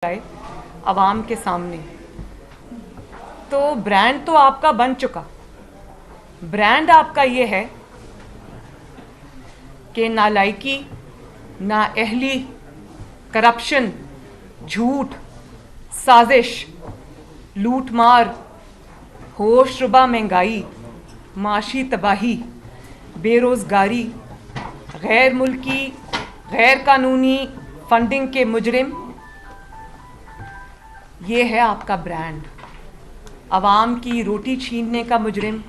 आए आवाम के सामने। तो ब्रांड तो आपका बन चुका। ब्रांड आपका ये है कि नालायकी, नाअहली, करप्शन, झूठ, साजिश, लूटमार, होशरुबा महंगाई, माशी तबाही, बेरोज़गारी, गैर मुल्की गैर कानूनी फंडिंग के मुजरिम, ये है आपका ब्रांड। आवाम की रोटी छीनने का मुजरिम।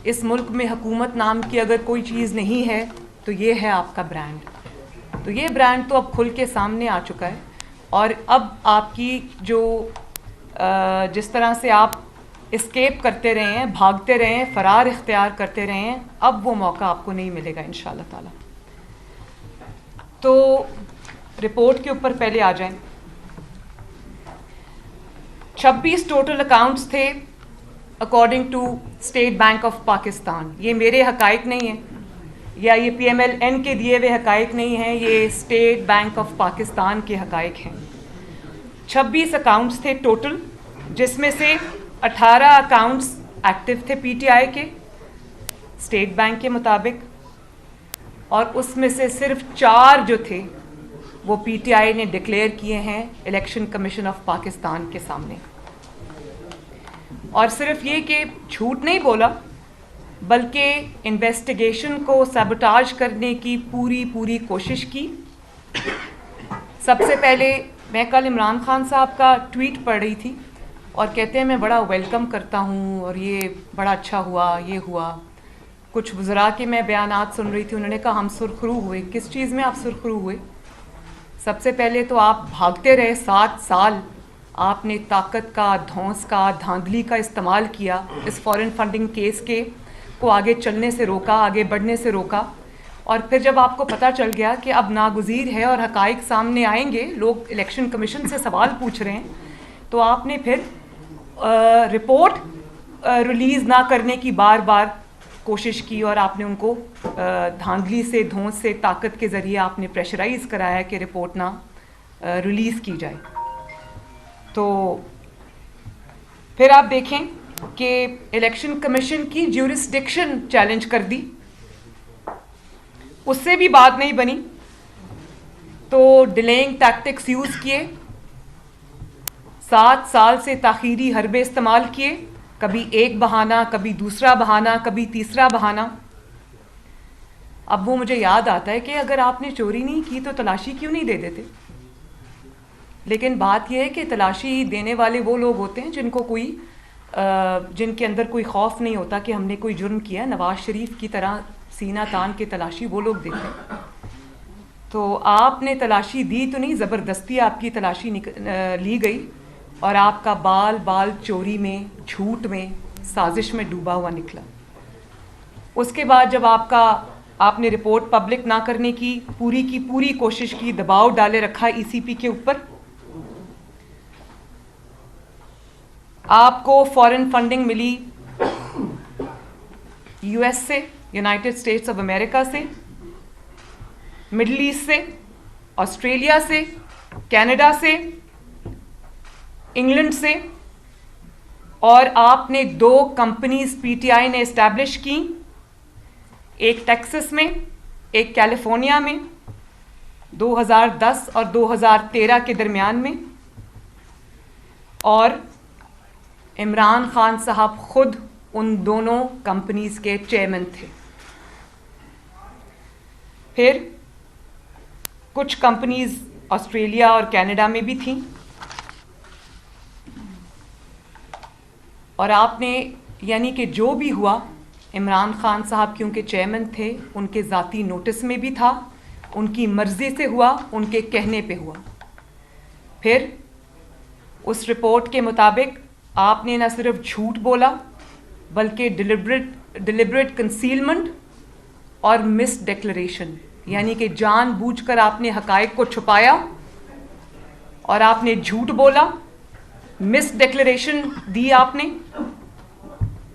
इस मुल्क में हुकूमत नाम की अगर कोई चीज़ नहीं है तो ये है आपका ब्रांड। तो ये ब्रांड तो अब खुल के सामने आ चुका है। और अब आपकी जो जिस तरह से आप एस्केप करते रहे हैं, भागते रहे हैं, फ़रार इख्तियार करते रहे हैं, अब वो मौका आपको नहीं मिलेगा इंशाअल्लाह ताला। तो रिपोर्ट के ऊपर पहले आ जाएं। 26 टोटल अकाउंट्स थे according to state bank of Pakistan. ये मेरे हकाइक नहीं हैं या ये PMLN के दिए हुए हकाइक नहीं हैं, ये स्टेट बैंक ऑफ पाकिस्तान के हकाइक हैं। 26 अकाउंट्स थे टोटल, जिसमें से 18 अकाउंट्स एक्टिव थे PTI के स्टेट बैंक के मुताबिक, और उसमें से सिर्फ 4 जो थे वो PTI ने डिक्लेयर किए हैं इलेक्शन कमीशन ऑफ पाकिस्तान के सामने। और सिर्फ ये कि झूठ नहीं बोला, बल्कि इन्वेस्टिगेशन को सबोटाज करने की पूरी कोशिश की। सबसे पहले मैं कल इमरान खान साहब का ट्वीट पढ़ रही थी और कहते हैं मैं बड़ा वेलकम करता हूँ और ये बड़ा अच्छा हुआ, ये हुआ। कुछ वज़रा के मैं बयानात सुन रही थी, उन्होंने कहा हम सुरखरू हुए। किस चीज़ में आप सुरखरू हुए? सबसे पहले तो आप भागते रहे 7 साल। आपने ताकत का, धौंस का, धांधली का इस्तेमाल किया इस फॉरेन फंडिंग केस के को आगे चलने से रोका, आगे बढ़ने से रोका। और फिर जब आपको पता चल गया कि अब नागुज़ीर है और हकाइक सामने आएंगे, लोग इलेक्शन कमीशन से सवाल पूछ रहे हैं, तो आपने फिर रिपोर्ट रिलीज़ ना करने की बार बार कोशिश की और आपने उनको धांधली से, धौंस से, ताकत के ज़रिए आपने प्रेशराइज़ कराया कि रिपोर्ट ना रिलीज़ की जाए। तो फिर आप देखें कि इलेक्शन कमीशन की ज्यूरिसडिक्शन चैलेंज कर दी, उससे भी बात नहीं बनी। तो डिलेइंग टैक्टिक्स यूज़ किए, 7 साल से ताख़ीरी हरबे इस्तेमाल किए, कभी एक बहाना, कभी दूसरा बहाना, कभी तीसरा बहाना। अब वो मुझे याद आता है कि अगर आपने चोरी नहीं की तो तलाशी क्यों नहीं दे देते? लेकिन बात यह है कि तलाशी देने वाले वो लोग होते हैं जिनके अंदर कोई खौफ नहीं होता कि हमने कोई जुर्म किया। नवाज शरीफ की तरह सीना तान के तलाशी वो लोग देते हैं। तो आपने तलाशी दी तो नहीं, ज़बरदस्ती आपकी तलाशी ली गई और आपका बाल बाल चोरी में, झूठ में, साजिश में डूबा हुआ निकला। उसके बाद जब आपने रिपोर्ट पब्लिक ना करने की पूरी कोशिश की, दबाव डाले रखा ECP के ऊपर। आपको फॉरेन फंडिंग मिली US से, यूनाइटेड स्टेट्स ऑफ अमेरिका से, मिडल ईस्ट से, ऑस्ट्रेलिया से, कनाडा से, इंग्लैंड से। और आपने 2 कंपनीज PTI ने इस्टेब्लिश की, एक टेक्सास में, एक कैलिफोर्निया में, 2010 और 2013 के दरमियान में। और इमरान खान साहब खुद उन दोनों कंपनीज के चेयरमैन थे। फिर कुछ कंपनीज ऑस्ट्रेलिया और कनाडा में भी थीं। और आपने, यानी कि जो भी हुआ, इमरान खान साहब क्योंकि चेयरमैन थे, उनके ज़ाती नोटिस में भी था, उनकी मर्ज़ी से हुआ, उनके कहने पे हुआ। फिर उस रिपोर्ट के मुताबिक आपने न सिर्फ झूठ बोला, बल्कि डिलिबरेट कंसीलमेंट और मिस डिक्लेरेशन, यानी कि जानबूझकर आपने हकाइक को छुपाया और आपने झूठ बोला, मिस डिक्लेरेशन दी आपने,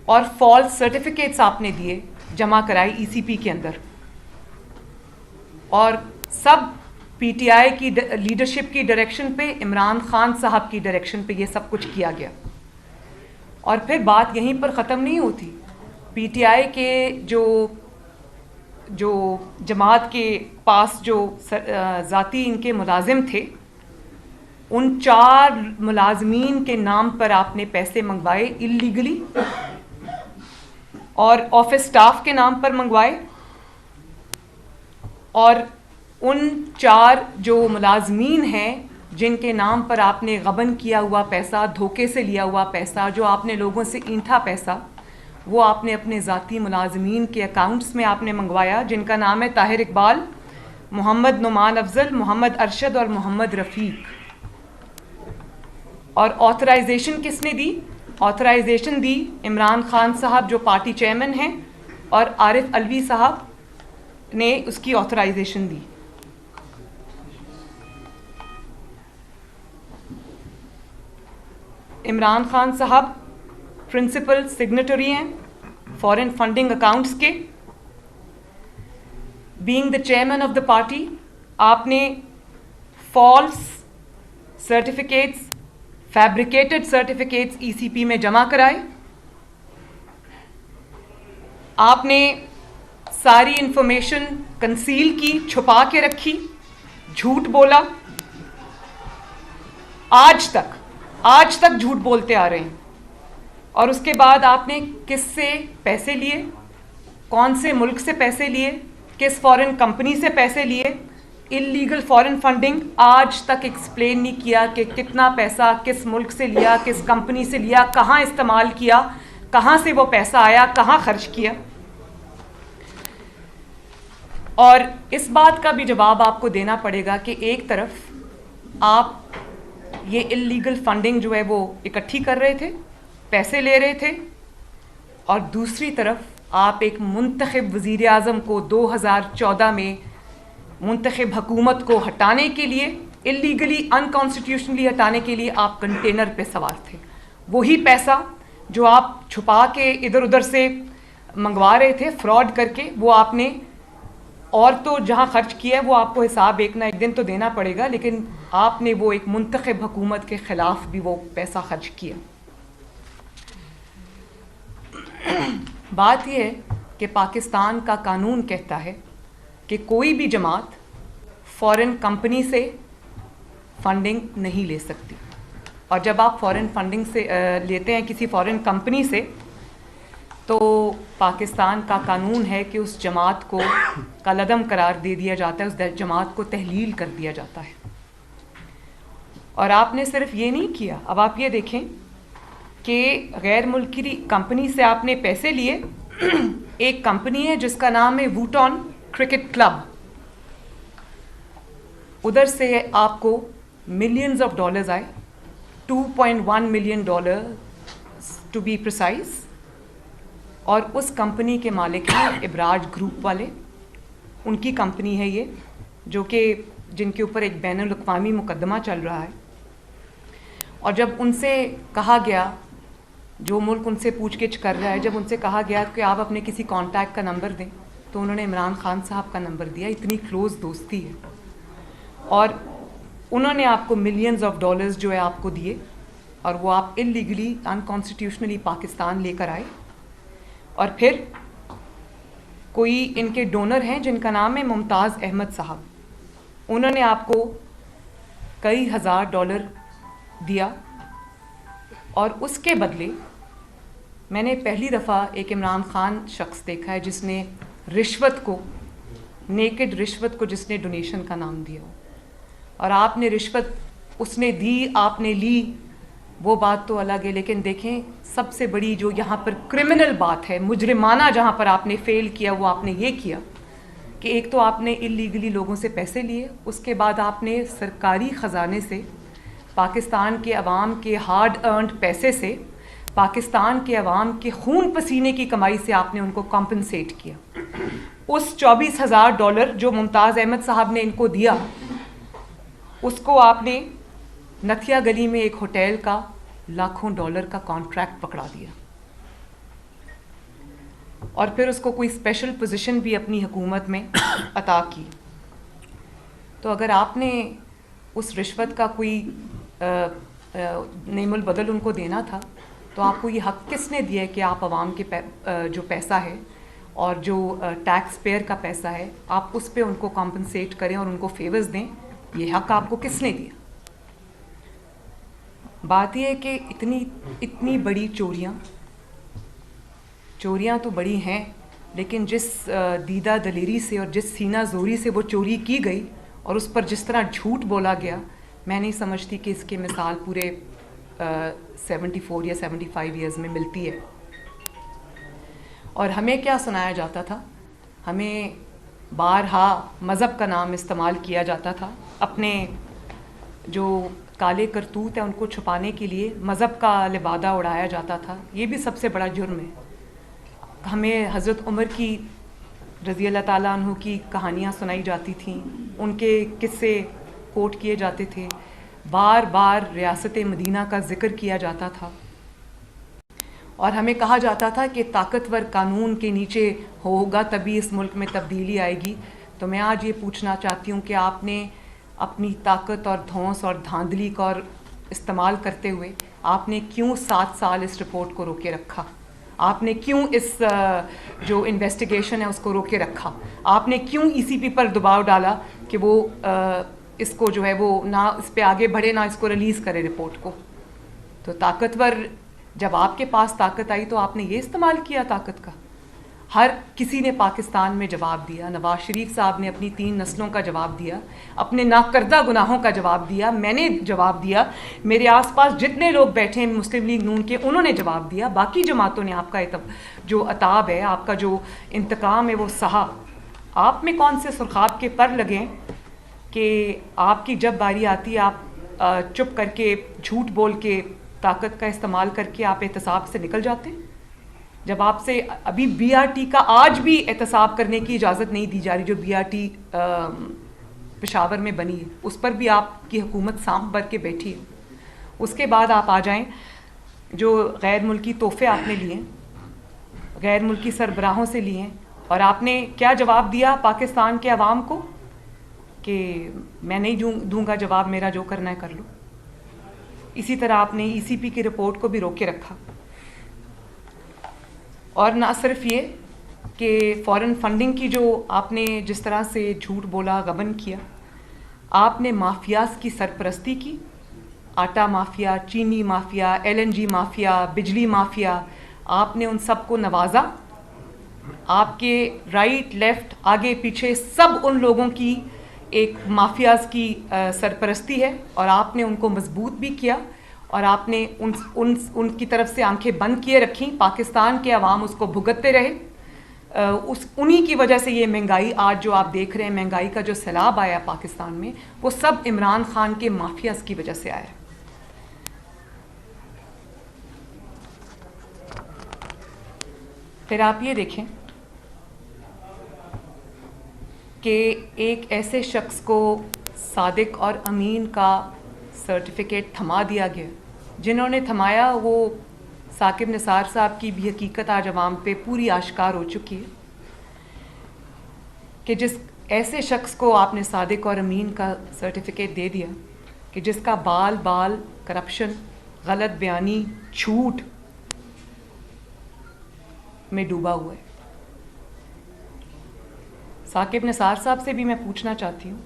और फॉल्स सर्टिफिकेट्स आपने दिए, जमा कराई ECP के अंदर। और सब पीटीआई की लीडरशिप की डायरेक्शन पे, इमरान खान साहब की डायरेक्शन पे ये सब कुछ किया गया। और फिर बात यहीं पर ख़त्म नहीं होती। पीटीआई के जो जमात के पास जो ज़ाती इनके मुलाजिम थे, उन 4 मुलाजमीन के नाम पर आपने पैसे मंगवाए इल्लीगली, और ऑफिस स्टाफ के नाम पर मंगवाए। और उन 4 जो मुलाजमीन हैं जिनके नाम पर आपने गबन किया हुआ पैसा, धोखे से लिया हुआ पैसा, जो आपने लोगों से ईंठा पैसा, वो आपने अपने ज़ाती मुलाजमीन के अकाउंट्स में आपने मंगवाया, जिनका नाम है ताहिर इकबाल, मोहम्मद नुमान अफजल, मोहम्मद अरशद और मोहम्मद रफ़ीक। और ऑथराइजेशन किसने दी? ऑथराइजेशन दी इमरान खान साहब जो पार्टी चेयरमैन हैं, और आरिफ अलवी साहब ने उसकी ऑथराइजेशन दी। इमरान खान साहब प्रिंसिपल सिग्नेटरी हैं फॉरेन फंडिंग अकाउंट्स के। Being the chairman of the party, आपने false certificates, fabricated certificates ECP में जमा कराए। आपने सारी इंफॉर्मेशन कंसील की, छुपा के रखी, झूठ बोला। आज तक झूठ बोलते आ रहे हैं। और उसके बाद आपने किससे पैसे लिए, कौन से मुल्क से पैसे लिए, किस फॉरेन कंपनी से पैसे लिए, इल्लीगल फॉरेन फंडिंग आज तक एक्सप्लेन नहीं किया कि कितना पैसा किस मुल्क से लिया, किस कंपनी से लिया, कहाँ इस्तेमाल किया, कहाँ से वो पैसा आया, कहाँ खर्च किया। और इस बात का भी जवाब आपको देना पड़ेगा कि एक तरफ आप ये इल्लीगल फंडिंग जो है वो इकट्ठी कर रहे थे, पैसे ले रहे थे, और दूसरी तरफ आप एक मुंतखब वज़ीर आज़म को 2014 में मुंतखब हुकूमत को हटाने के लिए, इल्लीगली अनकॉन्स्टिट्यूशनली हटाने के लिए आप कंटेनर पे सवार थे। वही पैसा जो आप छुपा के इधर उधर से मंगवा रहे थे फ्रॉड करके, वो आपने और तो जहां खर्च किया है वो आपको हिसाब एक ना एक दिन तो देना पड़ेगा, लेकिन आपने वो एक मुंतखब हुकूमत के ख़िलाफ़ भी वो पैसा खर्च किया। बात यह है कि पाकिस्तान का कानून कहता है कि कोई भी जमात फॉरेन कंपनी से फंडिंग नहीं ले सकती। और जब आप फॉरेन फंडिंग से लेते हैं किसी फॉरेन कंपनी से, तो पाकिस्तान का कानून है कि उस जमात को कलअदम करार दे दिया जाता है, उस जमात को तहलील कर दिया जाता है। और आपने सिर्फ ये नहीं किया, अब आप ये देखें कि गैर मुल्की कंपनी से आपने पैसे लिए। एक कंपनी है जिसका नाम है वूटॉन क्रिकेट क्लब, उधर से आपको मिलियंस ऑफ डॉलर्स आए, $2.1 मिलियन टू बी प्रिसाइज। और उस कंपनी के मालिक हैं इब्राज ग्रुप वाले, उनकी कंपनी है ये, जो कि जिनके ऊपर एक बैनुल अक़वामी मुकदमा चल रहा है। और जब उनसे कहा गया, जो मुल्क उनसे पूछगिछ कर रहा है, जब उनसे कहा गया कि आप अपने किसी कॉन्टैक्ट का नंबर दें, तो उन्होंने इमरान खान साहब का नंबर दिया। इतनी क्लोज़ दोस्ती है। और उन्होंने आपको मिलियंस ऑफ डॉलर्स जो है आपको दिए, और वो आप इल्लीगली अनकॉन्स्टिट्यूशनली पाकिस्तान लेकर आए। और फिर कोई इनके डोनर हैं जिनका नाम है मुमताज़ अहमद साहब, उन्होंने आपको कई हज़ार डॉलर दिया। और उसके बदले मैंने पहली दफ़ा एक इमरान खान शख्स देखा है जिसने रिश्वत को, नेकेड रिश्वत को, जिसने डोनेशन का नाम दिया। और आपने रिश्वत उसने दी, आपने ली, वो बात तो अलग है। लेकिन देखें, सबसे बड़ी जो यहाँ पर क्रिमिनल बात है, मुजरिमाना जहाँ पर आपने फेल किया, वो आपने ये किया कि एक तो आपने इल्लीगली लोगों से पैसे लिए, उसके बाद आपने सरकारी ख़जाने से, पाकिस्तान के अवाम के हार्ड अर्नड पैसे से, पाकिस्तान के अवाम के खून पसीने की कमाई से आपने उनको कॉम्पनसेट किया। उस $24,000 जो मुमताज़ अहमद साहब ने इनको दिया, उसको आपने नथिया गली में एक होटल का लाखों डॉलर का कॉन्ट्रैक्ट पकड़ा दिया। और फिर उसको कोई स्पेशल पोजीशन भी अपनी हुकूमत में अता की। तो अगर आपने उस रिश्वत का कोई नेमुल बदल उनको देना था, तो आपको ये हक किसने दिया है कि आप आवाम के जो पैसा है और जो टैक्स पेयर का पैसा है, आप उस पे उनको कॉम्पनसेट करें और उनको फेवर्स दें? ये हक आपको किसने दिया? बात यह है कि इतनी बड़ी चोरियां तो बड़ी हैं, लेकिन जिस दीदा दलेरी से और जिस सीना जोरी से वो चोरी की गई और उस पर जिस तरह झूठ बोला गया, मैं नहीं समझती कि इसकी मिसाल पूरे 74 या 75 ईयर्स में मिलती है। और हमें क्या सुनाया जाता था? हमें बारहा मज़हब का नाम इस्तेमाल किया जाता था, अपने जो काले करतूत है उनको छुपाने के लिए मज़हब का लिबादा उड़ाया जाता था। ये भी सबसे बड़ा जुर्म है। हमें हज़रत उमर की रज़ी अल्लाह ताला अन्हु की कहानियाँ सुनाई जाती थीं, उनके किस्से कोट किए जाते थे, बार बार रियासत मदीना का ज़िक्र किया जाता था और हमें कहा जाता था कि ताकतवर कानून के नीचे होगा तभी इस मुल्क में तब्दीली आएगी। तो मैं आज ये पूछना चाहती हूँ कि आपने अपनी ताकत और धौंस और धांधली का और इस्तेमाल करते हुए आपने क्यों 7 साल इस रिपोर्ट को रोके रखा? आपने क्यों इस जो इन्वेस्टिगेशन है उसको रोके रखा? आपने क्यों ईसीपी पर दबाव डाला कि वो इसको जो है वो ना इस पे आगे बढ़े, ना इसको रिलीज़ करे रिपोर्ट को? तो ताकतवर, जब आपके पास ताकत आई तो आपने ये इस्तेमाल किया ताकत का। हर किसी ने पाकिस्तान में जवाब दिया। नवाज शरीफ साहब ने अपनी 3 नस्लों का जवाब दिया, अपने नाकर्दा गुनाहों का जवाब दिया, मैंने जवाब दिया, मेरे आसपास जितने लोग बैठे हैं मुस्लिम लीग नून के, उन्होंने जवाब दिया। बाकी जमातों ने आपका जो अताब है, आपका जो इंतकाम है वो सहा। आप में कौन से सुरखाब के पर लगे कि आपकी जब बारी आती है आप चुप करके झूठ बोल के ताकत का इस्तेमाल करके आप एहतसाब से निकल जाते हैं? जब आपसे अभी बीआरटी का आज भी एहतसाब करने की इजाज़त नहीं दी जा रही, जो बीआरटी पेशावर में बनी है, उस पर भी आपकी हुकूमत सांप भर के बैठी है। उसके बाद आप आ जाएं, जो गैर मुल्की तोहफे आपने लिए, गैर मुल्की सरबराहों से लिए, और आपने क्या जवाब दिया पाकिस्तान के अवाम को कि मैं नहीं दूंगा जवाब, मेरा जो करना है कर लो। इसी तरह आपने ईसीपी की रिपोर्ट को भी रोके रखा। और ना सिर्फ ये कि फॉरेन फंडिंग की जो आपने जिस तरह से झूठ बोला, गबन किया, आपने माफियाज की सरपरस्ती की। आटा माफिया, चीनी माफिया, एलएनजी माफिया, बिजली माफिया, आपने उन सब को नवाजा। आपके राइट लेफ्ट आगे पीछे सब उन लोगों की एक माफियाज की सरपरस्ती है और आपने उनको मजबूत भी किया और आपने उनकी तरफ से आंखें बंद किए रखी। पाकिस्तान के अवाम उसको भुगतते रहे। उन्हीं की वजह से ये महंगाई आज जो आप देख रहे हैं, महंगाई का जो सैलाब आया पाकिस्तान में, वो सब इमरान खान के माफियाज की वजह से आया। फिर आप ये देखें कि एक ऐसे शख्स को सादिक और अमीन का सर्टिफिकेट थमा दिया गया। जिन्होंने थमाया वो साकिब निसार साहब की भी हकीकत आज अवाम पे पूरी आश्कार हो चुकी है कि जिस ऐसे शख्स को आपने सादिक और अमीन का सर्टिफिकेट दे दिया कि जिसका बाल बाल करप्शन, गलत बयानी, झूठ में डूबा हुआ है। साकिब निसार साहब से भी मैं पूछना चाहती हूँ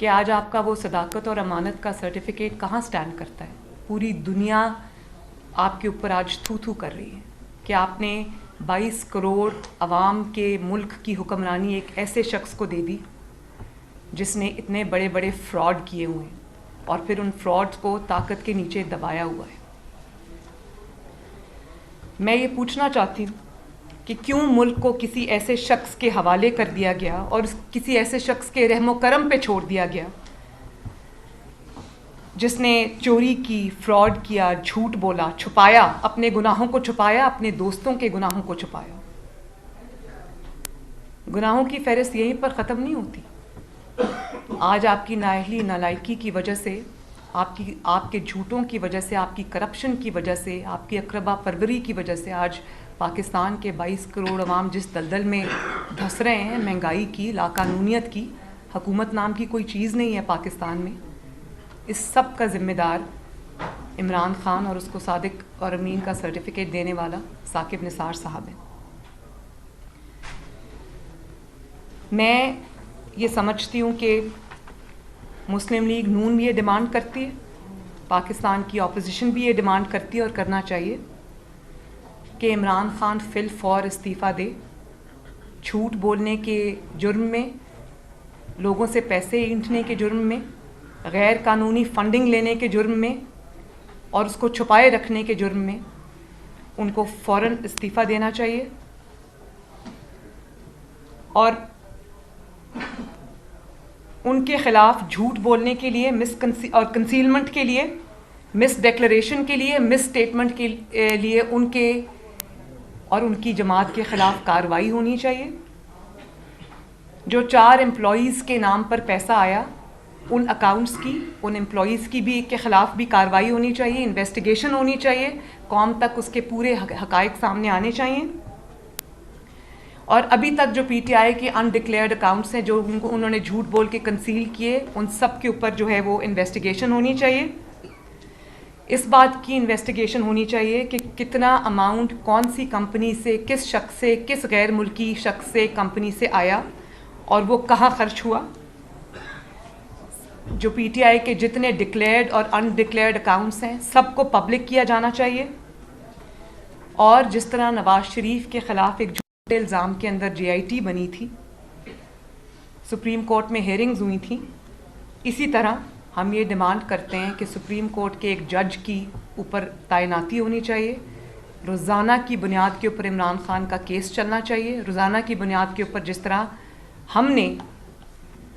कि आज आपका वो सदाकत और अमानत का सर्टिफिकेट कहाँ स्टैंड करता है? पूरी दुनिया आपके ऊपर आज थू थू कर रही है कि आपने 22 करोड़ अवाम के मुल्क की हुक्मरानी एक ऐसे शख्स को दे दी जिसने इतने बड़े बड़े फ्रॉड किए हुए हैं और फिर उन फ्रॉड्स को ताकत के नीचे दबाया हुआ है। मैं ये पूछना चाहती हूँ कि क्यों मुल्क को किसी ऐसे शख्स के हवाले कर दिया गया और किसी ऐसे शख्स के रहमो करम पे छोड़ दिया गया जिसने चोरी की, फ्रॉड किया, झूठ बोला, छुपाया, अपने गुनाहों को छुपाया, अपने दोस्तों के गुनाहों को छुपाया। गुनाहों की फहरिस्त यहीं पर ख़त्म नहीं होती। आज आपकी नाअहली, नालायकी की वजह से, आपके झूठों की वजह से, आपकी करप्शन की वजह से, आपकी अकरबा परवरी की वजह से आज पाकिस्तान के 22 करोड़ अवाम जिस दलदल में धंस रहे हैं, महंगाई की, लाकानूनियत की, हुकूमत नाम की कोई चीज़ नहीं है पाकिस्तान में। इस सब का ज़िम्मेदार इमरान खान और उसको सादिक और अमीन का सर्टिफिकेट देने वाला साकिब निसार साहब है। मैं ये समझती हूँ कि मुस्लिम लीग नून भी ये डिमांड करती है, पाकिस्तान की अपोजिशन भी ये डिमांड करती है और करना चाहिए कि इमरान खान फिल फौर इस्तीफ़ा दे। झूठ बोलने के जुर्म में, लोगों से पैसे ऐंठने के जुर्म में, गैर कानूनी फंडिंग लेने के जुर्म में और उसको छुपाए रखने के जुर्म में उनको फ़ौरन इस्तीफ़ा देना चाहिए। और उनके ख़िलाफ़ झूठ बोलने के लिए, कंसीलमेंट के लिए, मिस डिक्लेरेशन के लिए, मिस स्टेटमेंट के लिए उनके और उनकी जमात के ख़िलाफ़ कार्रवाई होनी चाहिए। जो 4 एम्प्लॉइज़ के नाम पर पैसा आया, उन अकाउंट्स की, उन एम्प्लॉइज़ की भी के ख़िलाफ़ भी कार्रवाई होनी चाहिए, इन्वेस्टिगेशन होनी चाहिए, कौम तक उसके पूरे हक़ाइक़ सामने आने चाहिए। और अभी तक जो पीटीआई के अनडिक्लेयर्ड अकाउंट्स हैं, जो उन्होंने झूठ बोल के कंसील किए, उन सब के ऊपर जो है वो इन्वेस्टिगेशन होनी चाहिए। इस बात की इन्वेस्टिगेशन होनी चाहिए कि कितना अमाउंट कौन सी कंपनी से, किस शख्स से, किस गैर मुल्की शख्स से कंपनी से आया और वो कहाँ खर्च हुआ। जो पीटीआई के जितने डिक्लेयर्ड और अनडिक्लेयर्ड अकाउंट्स हैं, सबको पब्लिक किया जाना चाहिए। और जिस तरह नवाज शरीफ के ख़िलाफ़ एक झूठे इल्ज़ाम के अंदर JIT बनी थी, सुप्रीम कोर्ट में हेयरिंग्स हुई थी, इसी तरह हम ये डिमांड करते हैं कि सुप्रीम कोर्ट के एक जज की ऊपर तैनाती होनी चाहिए। रोज़ाना की बुनियाद के ऊपर इमरान खान का केस चलना चाहिए। रोज़ाना की बुनियाद के ऊपर जिस तरह हमने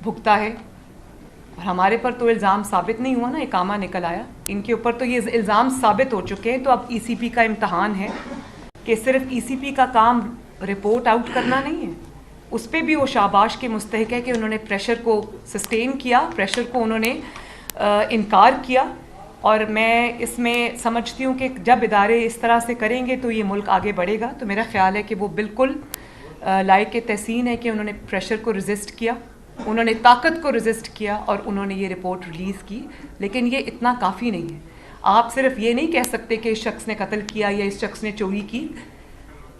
भुगता है, और हमारे पर तो इल्ज़ाम साबित नहीं हुआ ना, इकामा निकल आया, इनके ऊपर तो ये इल्ज़ाम साबित हो चुके हैं। तो अब ECP का इम्तहान है कि सिर्फ ECP का काम रिपोर्ट आउट करना नहीं है, उस पर भी वो शाबाश के मुस्तहिक है कि उन्होंने प्रेशर को सस्टेन किया, प्रेशर को उन्होंने इनकार किया। और मैं इसमें समझती हूँ कि जब इदारे इस तरह से करेंगे तो ये मुल्क आगे बढ़ेगा। तो मेरा ख़्याल है कि वो बिल्कुल लायक तहसीन है कि उन्होंने प्रेशर को रेजिस्ट किया, उन्होंने ताकत को रेजिस्ट किया और उन्होंने ये रिपोर्ट रिलीज़ की। लेकिन ये इतना काफ़ी नहीं है। आप सिर्फ ये नहीं कह सकते कि इस शख्स ने कत्ल किया या इस शख्स ने चोरी की।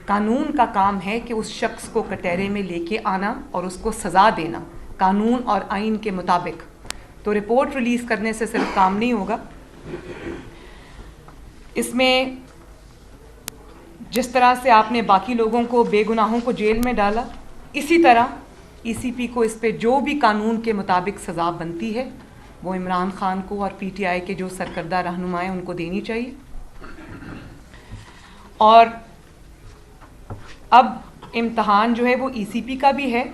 कानून का काम है कि उस शख्स को कटहरे में लेके आना और उसको सज़ा देना कानून और आइन के मुताबिक। तो रिपोर्ट रिलीज़ करने से सिर्फ काम नहीं होगा। इसमें जिस तरह से आपने बाकी लोगों को, बेगुनाहों को जेल में डाला, इसी तरह ECP को इस पे जो भी कानून के मुताबिक सज़ा बनती है वो इमरान खान को और PTI के जो सरकर्दा रहनुमा हैं उनको देनी चाहिए। और अब इम्तहान जो है वो ECP का भी है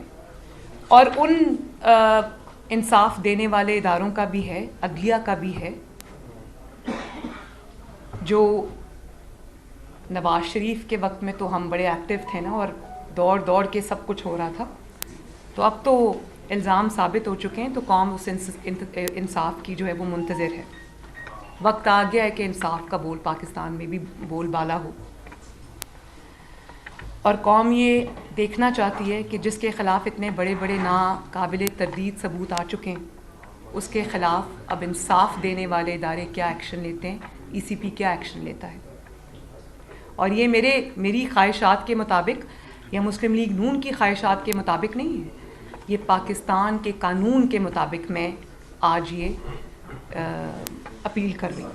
और उन इंसाफ देने वाले इदारों का भी है, अदलिया का भी है, जो नवाज शरीफ के वक्त में तो हम बड़े एक्टिव थे ना, और दौड़ दौड़ के सब कुछ हो रहा था। तो अब तो इल्ज़ाम साबित हो चुके हैं, तो कौम उस इंसाफ की जो है वो मुंतज़िर है। वक्त आ गया है कि इंसाफ का बोल पाकिस्तान में भी बोलबाला हो, और कौम ये देखना चाहती है कि जिसके ख़िलाफ़ इतने बड़े बड़े नाकाबिल तरदीद सबूत आ चुके हैं, उसके ख़िलाफ़ अब इंसाफ देने वाले इदारे क्या एक्शन लेते हैं, ECP क्या एक्शन लेता है। और ये मेरी ख्वाहिशात के मुताबिक या मुस्लिम लीग नून की ख्वाहिशात के मुताबिक नहीं है, ये पाकिस्तान के कानून के मुताबिक मैं आज ये अपील कर रही हूँ।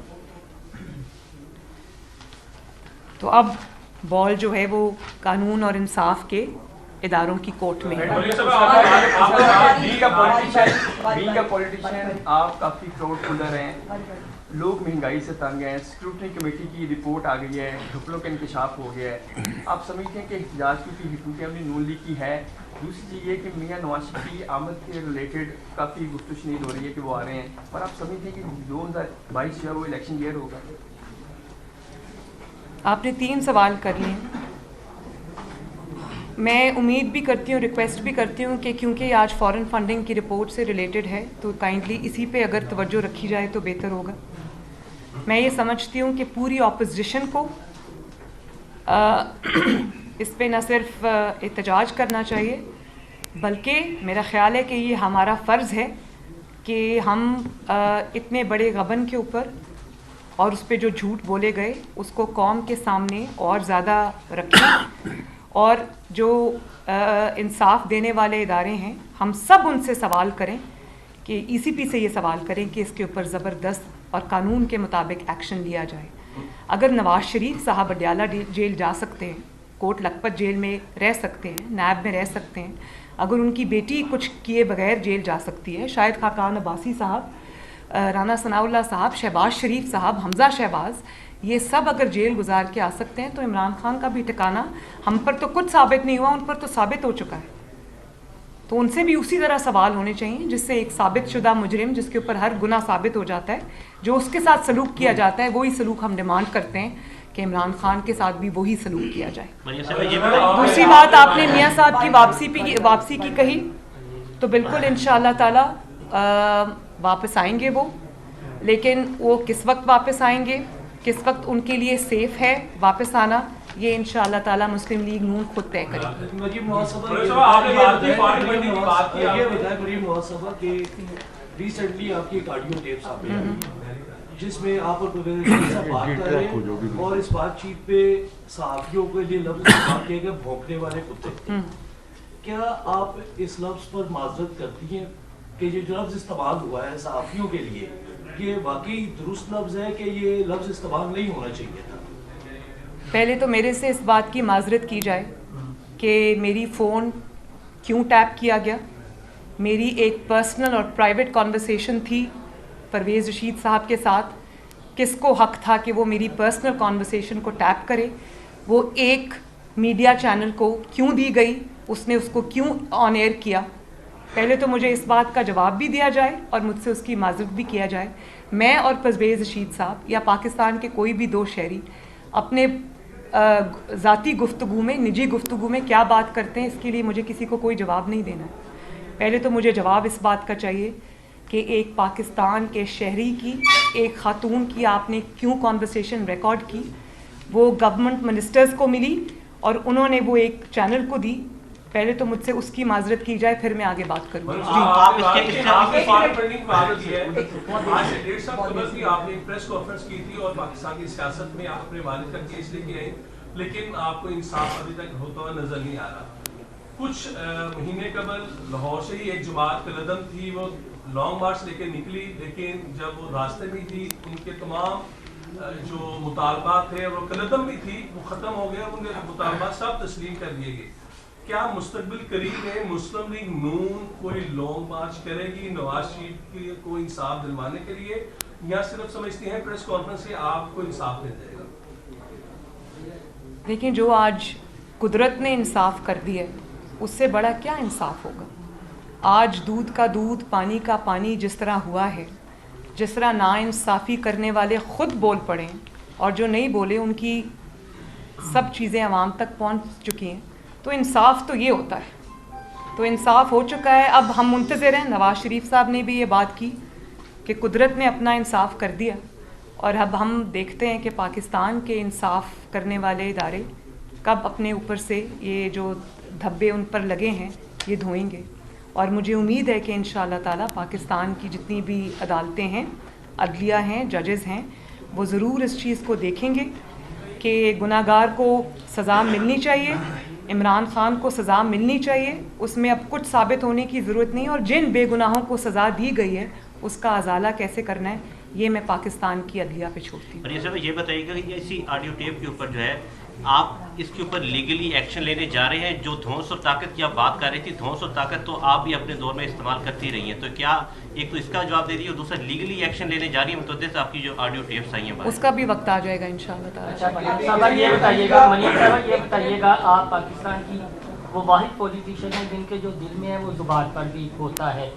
तो अब बॉल जो है वो कानून और इंसाफ के इदारों की कोर्ट में है। बीइंग अ पॉलिटिशियन आप काफ़ी क्राउडफुलर हैं, लोग महंगाई से तंग हैं, स्क्रूटनी कमेटी की रिपोर्ट आ गई है, घपलों का इंकशाफ हो गया है, आप समझते हैं कि एहतजाज की हुकूमत हमने नून लीग की है। दूसरी चीज़ ये कि मियाँ नवाज शरीफ की आमद के रिलेटेड काफ़ी गुफ्तगू हो रही है कि वो आ रहे हैं, पर आप समझते हैं कि 2022 जो है वो इलेक्शन ईयर होगा। आपने 3 सवाल कर लिए। मैं उम्मीद भी करती हूँ, रिक्वेस्ट भी करती हूँ कि क्योंकि आज फॉरेन फंडिंग की रिपोर्ट से रिलेटेड है, तो काइंडली इसी पे अगर तवज्जो रखी जाए तो बेहतर होगा। मैं ये समझती हूँ कि पूरी ऑपोजिशन को इस पे न सिर्फ एहतजाज करना चाहिए बल्कि मेरा ख़्याल है कि ये हमारा फ़र्ज़ है कि हम इतने बड़े गबन के ऊपर और उस पर जो झूठ बोले गए उसको कौम के सामने और ज़्यादा रखें, और जो इंसाफ देने वाले इदारे हैं हम सब उनसे सवाल करें कि ECP से ये सवाल करें कि इसके ऊपर ज़बरदस्त और कानून के मुताबिक एक्शन लिया जाए। अगर नवाज़ शरीफ साहब अडयाला जेल जा सकते हैं, कोट लखपत जेल में रह सकते हैं, नैब में रह सकते हैं, अगर उनकी बेटी कुछ किए बगैर जेल जा सकती है, शायद खाकान अब्बासी साहब, राना सनाउल्लाह साहब, शहबाज शरीफ साहब, हमज़ा शहबाज, ये सब अगर जेल गुजार के आ सकते हैं तो इमरान खान का भी ठिकाना, हम पर तो कुछ साबित नहीं हुआ, उन पर तो साबित हो चुका है। तो उनसे भी उसी तरह सवाल होने चाहिए जिससे एक साबित शुदा मुजरिम जिसके ऊपर हर गुनाह साबित हो जाता है, जो उसके साथ सलूक किया जाता है, वही सलूक हम डिमांड करते हैं कि इमरान खान के साथ भी वही सलूक किया जाए। दूसरी बात, आपने मियाँ साहब की वापसी की कही, तो बिल्कुल इंशाअल्लाह ताला वापस आएंगे वो, लेकिन वो किस वक्त वापस आएंगे, किस वक्त उनके लिए सेफ है वापस आना, ये इंशाअल्लाह ताला मुस्लिम लीग नून खुद तय करेगी। रिसेंटली आपकी एक ऑडियो टेप सामने आई जिसमें आप और बात कर रहे हैं और इस बातचीत पे सहाफियों के लिए लफ्ज इस्तेमाल किए गए भौंकने वाले कुत्ते। क्या आप इस लफ्ज पर माजरत करती हैं कि ये जो लफ्ज इस्तेमाल हुआ है सहाफियों के लिए, ये वाकई दुरुस्त लफ्ज है कि ये लफ्ज इस्तेमाल नहीं होना चाहिए था? पहले तो मेरे से इस बात की माजरत की जाए कि मेरी फ़ोन क्यों टैप किया गया। मेरी एक पर्सनल और प्राइवेट कॉन्वर्सेशन थी परवेज़ रशीद साहब के साथ। किसको हक था कि वो मेरी पर्सनल कॉन्वर्सेशन को टैप करे? वो एक मीडिया चैनल को क्यों दी गई? उसने उसको क्यों ऑन एयर किया? पहले तो मुझे इस बात का जवाब भी दिया जाए और मुझसे उसकी माजरत भी किया जाए। मैं और परवेज़ रशीद साहब या पाकिस्तान के कोई भी दो शहरी अपने ज़ाती गुफ्तगू में, निजी गुफ्तगू में क्या बात करते हैं, इसके लिए मुझे किसी को कोई जवाब नहीं देना है। पहले तो मुझे जवाब इस बात का चाहिए कि एक पाकिस्तान के शहरी की, एक ख़ातून की आपने क्यों कॉन्वर्सेशन रिकॉर्ड की? वो गवर्नमेंट मिनिस्टर्स को मिली और उन्होंने वो एक चैनल को दी। पहले तो मुझसे उसकी माजरत की जाए, फिर मैं आगे बात करूँगी। लेकिन आपको इंसाफ अभी तक होता हुआ नजर नहीं आ रहा। कुछ महीने कबल लाहौर से ही एक जमात कलदम थी, वो लॉन्ग मार्च लेके निकली, लेकिन जब वो रास्ते में थी उनके तमाम जो मुतालबात थे, वो कलदम भी थी, वो ख़त्म हो गए, उनके मुतालबात सब तस्लीम कर दिए गए। क्या मुस्तकबिल करीब में मुस्लिम लीग नून कोई लॉन्ग मार्च करेगी नवाज शरीफ को इंसाफ दिलवाने के लिए, या सिर्फ समझते हैं प्रेस कॉन्फ्रेंस से आपको इंसाफ मिल जाएगा? देखिए, जो आज कुदरत ने इंसाफ कर दिया है उससे बड़ा क्या इंसाफ होगा। आज दूध का दूध, पानी का पानी जिस तरह हुआ है, जिस तरह नाइंसाफ़ी करने वाले ख़ुद बोल पड़े और जो नहीं बोले उनकी सब चीज़ें आवाम तक पहुंच चुकी हैं, तो इंसाफ तो ये होता है। तो इंसाफ हो चुका है। अब हम मुंतज़िर हैं। नवाज़ शरीफ साहब ने भी ये बात की कि कुदरत ने अपना इंसाफ कर दिया, और अब हम देखते हैं कि पाकिस्तान के इंसाफ करने वाले इदारे कब अपने ऊपर से ये जो धब्बे उन पर लगे हैं ये धोएंगे। और मुझे उम्मीद है कि इंशाअल्लाह ताला पाकिस्तान की जितनी भी अदालतें हैं, अदलिया हैं, जजेस हैं, वो ज़रूर इस चीज़ को देखेंगे कि गुनाहगार को सज़ा मिलनी चाहिए, इमरान खान को सज़ा मिलनी चाहिए, उसमें अब कुछ साबित होने की ज़रूरत नहीं। और जिन बेगुनाहों को सज़ा दी गई है उसका अजाला कैसे करना है ये मैं पाकिस्तान की अदलिया पे छोड़ती हूँ। और ये सब ये बताइएगा कि इसी ऑडियो टेप के ऊपर जो है आप इसके ऊपर लीगली एक्शन लेने जा रहे हैं? जो धौंस और ताकत की आप बात कर रही थी, धौंस और ताकत तो आप भी अपने दौर में इस्तेमाल करती रही हैं, तो क्या एक तो इसका जवाब दे दीजिए और दूसरा लीगली एक्शन लेने जा रही है मुतद्दिस आपकी जो ऑडियो टेप्स आई हैं उसका भी वक्त आ जाएगा इंशाअल्लाह ताला। ये बताइएगा आप पाकिस्तान की वो वाहिद पॉलिटिशियन है जिनके जो दिल में है वो जुबान पर भी होता है।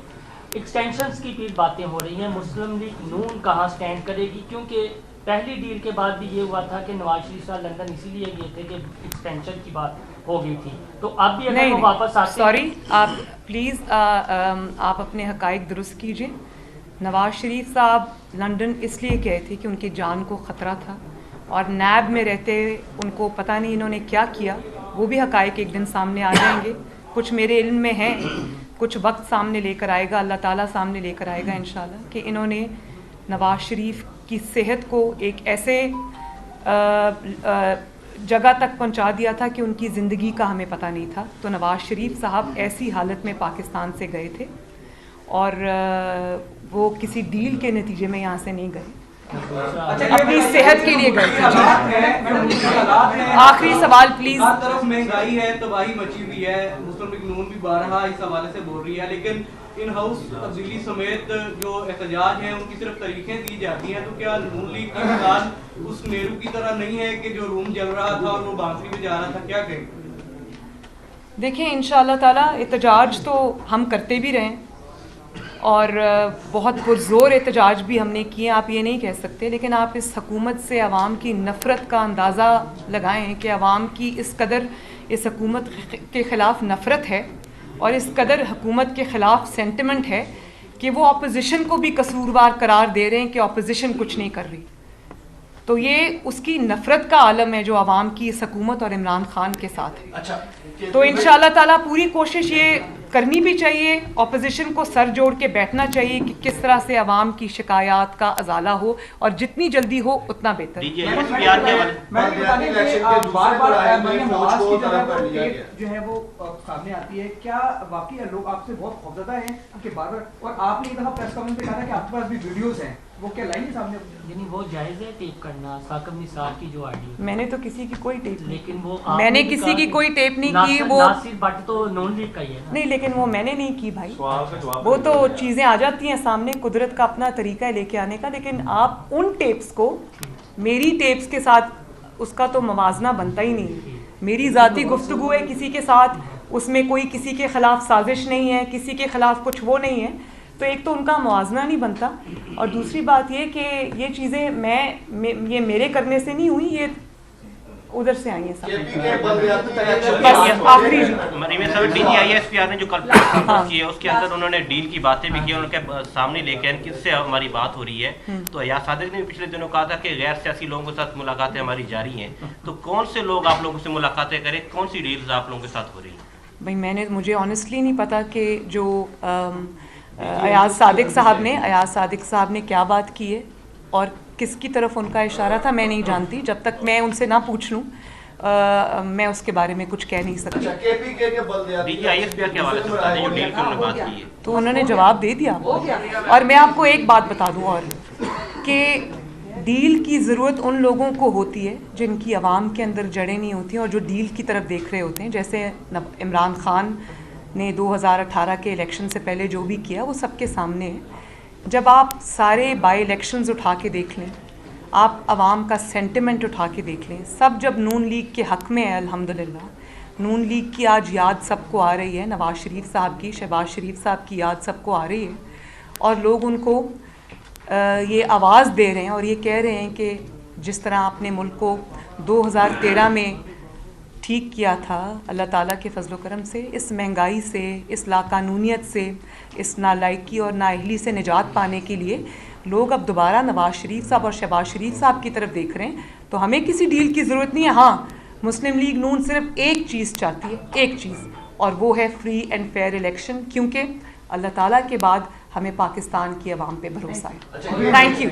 एक्सटेंशंस की भी बातें हो रही हैं, मुस्लिम लीग नून कहाँ स्टैंड करेगी? क्योंकि पहली डील के बाद भी ये हुआ था कि नवाज शरीफ साहब लंदन इसीलिए गए थे कि एक्सटेंशन की बात हो गई थी, तो अब भी अगर वो वापस आते सॉरी, आप प्लीज़ आप अपने हकाइक दुरुस्त कीजिए। नवाज शरीफ साहब लंदन इसलिए गए थे कि उनकी जान को ख़तरा था, और नैब में रहते उनको पता नहीं इन्होंने क्या किया, वो भी हकाइक एक दिन सामने आ जाएंगे। कुछ मेरे इल्म में है, कुछ वक्त सामने लेकर आएगा, अल्लाह ताला सामने लेकर आएगा इंशाल्लाह, कि इन्होंने नवाज शरीफ की सेहत को एक ऐसे जगह तक पहुंचा दिया था कि उनकी ज़िंदगी का हमें पता नहीं था। तो नवाज शरीफ साहब ऐसी हालत में पाकिस्तान से गए थे और वो किसी डील के नतीजे में यहाँ से नहीं गए, अपनी सेहत के लिए गए थे। आखिरी सवाल प्लीज। हर तरफ महंगाई है, तबाही मची हुई है, मुस्लिम लीग नून भी बारहा इस हवाले से बोल रही है, लेकिन इन हाउस तब्दीली समेत जो एहतजाज हैं उनकी सिर्फ तारीखें दी जाती हैं। तो क्या नून लीग की मिसाल उस नेहरू की तरह नहीं है कि जो रूम जल रहा था और वो बांसुरी में जा रहा था? क्या कहें? देखिए इंशाअल्लाह ताला एहतजाज तो हम करते भी रहें और बहुत पुरज़ोर एहतजाज भी हमने किए, आप ये नहीं कह सकते, लेकिन आप इस हुकूमत से आवाम की नफ़रत का अंदाज़ा लगाएं कि आवाम की इस कदर इस हुकूमत के ख़िलाफ़ नफ़रत है और इस कदर हुकूमत के ख़िलाफ़ सेंटिमेंट है कि वो अपोजिशन को भी कसूरवार करार दे रहे हैं कि अपोजिशन कुछ नहीं कर रही। तो ये उसकी नफ़रत का आलम है जो आवाम की इस हुकूमत और इमरान खान के साथ है। अच्छा, तो इंशाअल्लाह ताला पूरी कोशिश ये करनी भी चाहिए, अपोजिशन को सर जोड़ के बैठना चाहिए कि किस तरह से आवाम की शिकायत का अजाला हो और जितनी जल्दी हो उतना बेहतर। जो है वो सामने आती है, क्या वाकई लोग आपसे बहुत खौफजदा हैं कि बार-बार, और आपने एक दफा प्रेस कॉन्फ्रेंस में कहा था कि आपके पास भी वीडियोस हैं, वो क्या लाएंगे सामने? यानी वो जायज़ है टेप करना साकिब निसार की जो ऑडियो? मैंने तो किसी की कोई टेप नहीं, लेकिन वो मैंने किसी की कोई टेप नहीं की। वो नासिर भट्ट तो नॉन लीग का ही है ना? नहीं, लेकिन वो मैंने नहीं की भाई, वो तो चीज़ें आ जाती हैं सामने, कुदरत का अपना तरीका है लेके आने का। लेकिन आप उन टेप्स को मेरी टेप्स के साथ उसका तो मवाजना बनता ही नहीं। मेरी ज़ाती गुफ्तगू है किसी के साथ, उसमें कोई किसी के ख़िलाफ़ साजिश नहीं है, किसी के ख़िलाफ़ कुछ वो नहीं है, तो एक तो उनका मुआवजना नहीं बनता और दूसरी बात ये कि ये चीज़ें ये मेरे करने से नहीं हुई, ये उधर से आई है सब। आखिरी DGISPR ने जो कल की है उसके अंदर उन्होंने डील की बातें भी की, उनके सामने लेके आए किससे हमारी बात हो रही है। तो अयाज सादिक ने पिछले दिनों कहा था कि गैर सियासी लोगों के साथ मुलाकातें हमारी जारी हैं। तो कौन से लोग आप लोगों से मुलाकातें करें, कौन सी डील्स आप लोगों के साथ हो रही है? भाई मुझे ऑनेस्टली नहीं पता कि जो अयाज सादिक साहब ने क्या बात की है और किसकी तरफ उनका इशारा था, मैं नहीं जानती। जब तक मैं उनसे ना पूछ लूँ मैं उसके बारे में कुछ कह नहीं सकती। DGISPR के हवाले से बता दें, जो डील की उन्होंने बात की है तो उन्होंने जवाब दे दिया। और मैं आपको एक बात बता दूं और कि डील की ज़रूरत उन लोगों को होती है जिनकी आवाम के अंदर जड़ें नहीं होती और जो डील की तरफ देख रहे होते हैं। जैसे इमरान खान ने 2018 के इलेक्शन से पहले जो भी किया वो सबके सामने है। जब आप सारे बाई इलेक्शंस उठा के देख लें, आप आवाम का सेंटिमेंट उठा के देख लें, सब जब नून लीग के हक़ में है अल्हम्दुलिल्लाह। नून लीग की आज याद सबको आ रही है, नवाज शरीफ साहब की, शहबाज शरीफ साहब की याद सबको आ रही है और लोग उनको ये आवाज़ दे रहे हैं और ये कह रहे हैं कि जिस तरह आपने मुल्क को 2013 में ठीक किया था अल्लाह ताला के फजल करम से, इस महंगाई से, इस लाकानूनियत से, इस नालायकी और नाअहली से निजात पाने के लिए लोग अब दोबारा नवाज शरीफ साहब और शहबाज शरीफ साहब की तरफ देख रहे हैं। तो हमें किसी डील की ज़रूरत नहीं है। हाँ, मुस्लिम लीग नून सिर्फ एक चीज़ चाहती है, एक चीज़, और वो है फ्री एंड फेयर इलेक्शन, क्योंकि अल्लाह ताला के बाद हमें पाकिस्तान की आवाम पे भरोसा है। Thank you.